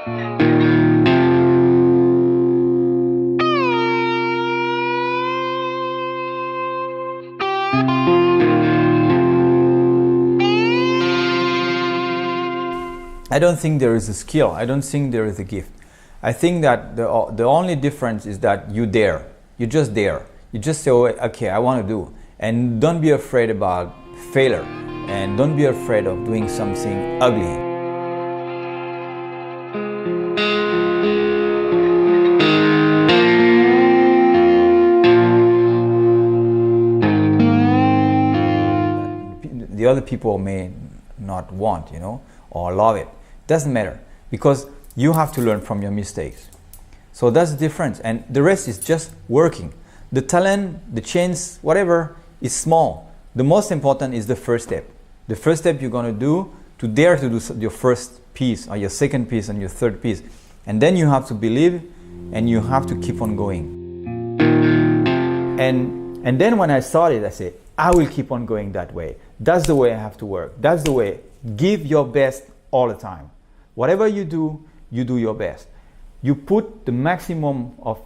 I don't think there is a skill. I don't think there is a gift. I think that the only difference is that you dare. You just dare. You just say, oh, okay, I want to do. And don't be afraid about failure. And don't be afraid of doing something ugly. The other people may not want, or love it. Doesn't matter, because you have to learn from your mistakes. So that's the difference, and the rest is just working. The talent, the chance, whatever, is small. The most important is the first step. The first step you're going to do, to dare to do your first piece, or your second piece, and your third piece. And then you have to believe, and you have to keep on going. And then when I started, I said, I will keep on going that way. That's the way I have to work. That's the way. Give your best all the time. Whatever you do your best. You put the maximum of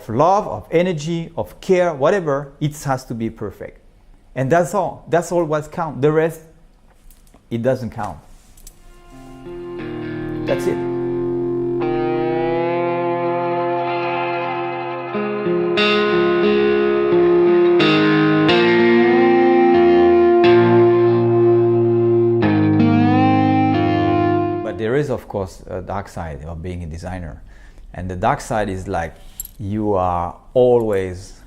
love, of energy, of care, whatever, it has to be perfect. And that's all. That's all what counts. The rest, it doesn't count. That's it. There is, of course, a dark side of being a designer, and the dark side is like you are always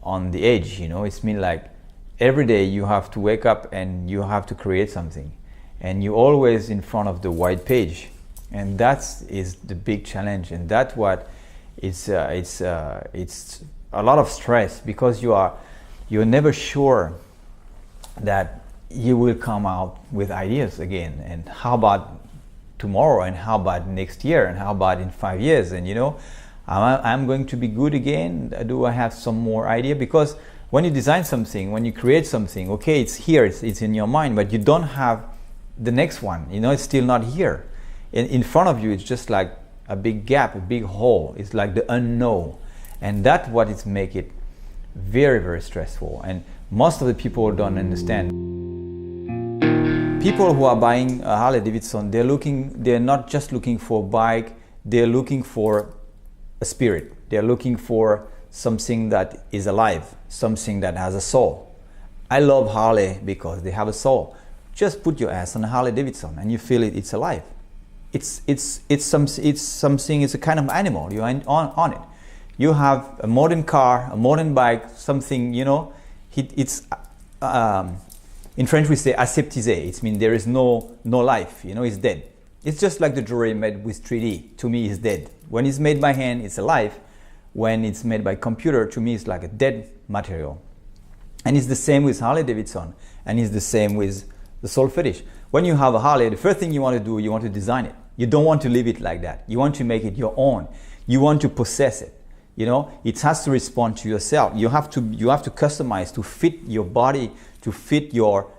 on the edge. It's mean like every day you have to wake up and you have to create something, and you're always in front of the white page, and that is the big challenge, and that's what it's a lot of stress, because you're never sure that you will come out with ideas again, and how about tomorrow, and how about next year, and how about in 5 years, and I'm going to be good again. Do I have some more idea? Because when you design something, when you create something, okay, it's here, it's in your mind, but you don't have the next one. It's still not here. In front of you, it's just like a big gap, a big hole. It's like the unknown, and that's what it make it very, very stressful. And most of the people don't understand. People who are buying a Harley-Davidson, they're not just looking for a bike, they're looking for a spirit. They're looking for something that is alive, something that has a soul. I love Harley because they have a soul. Just put your ass on a Harley-Davidson and you feel it's alive. It's something, it's a kind of animal, you're on it. You have a modern car, a modern bike, something, in French we say aseptisé. It means there is no life, it's dead. It's just like the jewelry made with 3D. To me, it's dead. When it's made by hand, it's alive. When it's made by computer, to me, it's like a dead material. And it's the same with Harley-Davidson, and it's the same with the SoulFetish. When you have a Harley, the first thing you want to do, you want to design it. You don't want to leave it like that. You want to make it your own. You want to possess it. It has to respond to yourself. You have to customize to fit your body, to fit your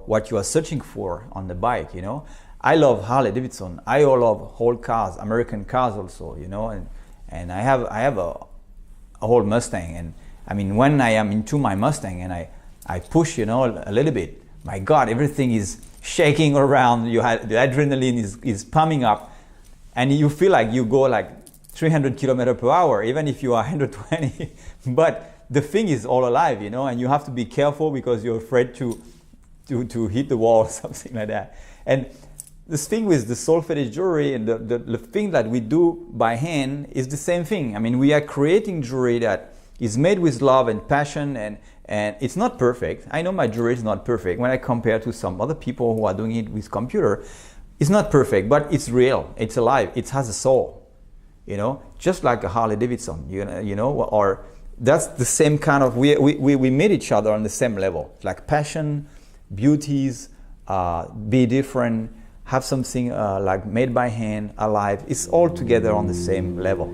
what you are searching for on the bike. I love Harley-Davidson. I love whole cars, American cars also. And I have a whole Mustang. And I mean, when I am into my Mustang and I push, a little bit, my God, everything is shaking around. The adrenaline is pumping up, and you feel like you go like 300 kilometers per hour, even if you are 120. But the thing is all alive, and you have to be careful because you're afraid to hit the wall or something like that. And this thing with the SoulFetish jewelry and the thing that we do by hand is the same thing. I mean, we are creating jewelry that is made with love and passion, and it's not perfect. I know my jewelry is not perfect. When I compare to some other people who are doing it with computer, it's not perfect, but it's real, it's alive, it has a soul, just like a Harley-Davidson, or that's the same kind of, we meet each other on the same level, like passion, beauties, be different, have something like made by hand, alive. It's all together on the same level.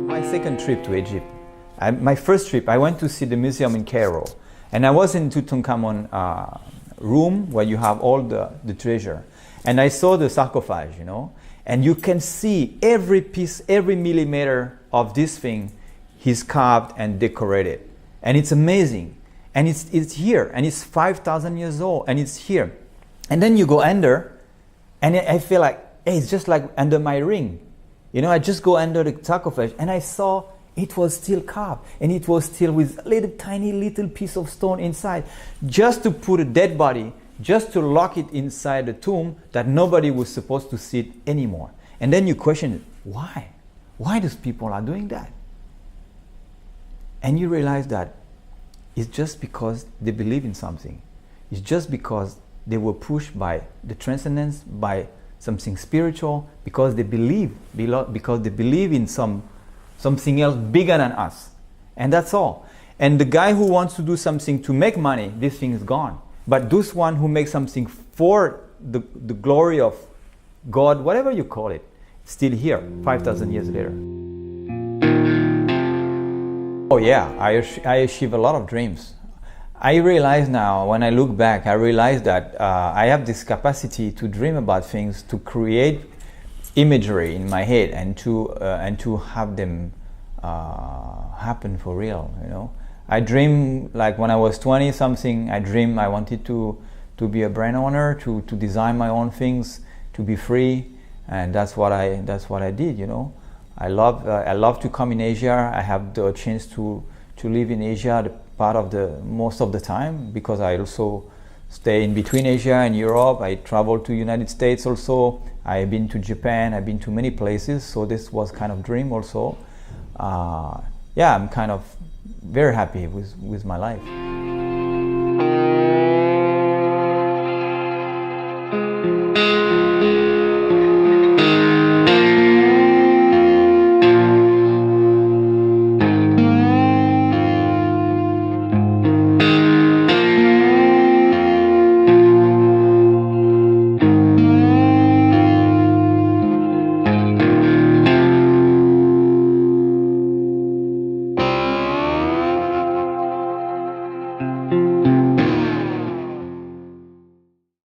My second trip to Egypt. My first trip, I went to see the museum in Cairo, and I was in Tutankhamun room where you have all the treasure. And I saw the sarcophage, you know, and you can see every piece, every millimeter of this thing is carved and decorated. And it's amazing. And it's here, and it's 5,000 years old, and it's here. And then you go under, and I feel like, hey, it's just like under my ring. You know, I just go under the sarcophage, and I saw it was still carved, and it was still with a little tiny little piece of stone inside, just to put a dead body, just to lock it inside the tomb that nobody was supposed to see it anymore. And then you question, why? Why those people are doing that? And you realize that it's just because they believe in something. It's just because they were pushed by the transcendence, by something spiritual, because they believe in something else bigger than us. And that's all. And the guy who wants to do something to make money, this thing is gone. But those one who make something for the glory of God, whatever you call it, still here 5,000 years later. Oh yeah, I achieve a lot of dreams. I realize now, when I look back, I realize that I have this capacity to dream about things, to create imagery in my head, and to have them happen for real. You know, I dream, like when I was 20 something, I dreamed I wanted to be a brand owner, to design my own things, to be free, and that's what I did. You know, I love to come in Asia. I have the chance to live in Asia most of the time, because I also stay in between Asia and Europe. I travel to United States also. I've been to Japan. I've been to many places. So this was kind of dream also. Yeah, I'm kind of very happy with my life.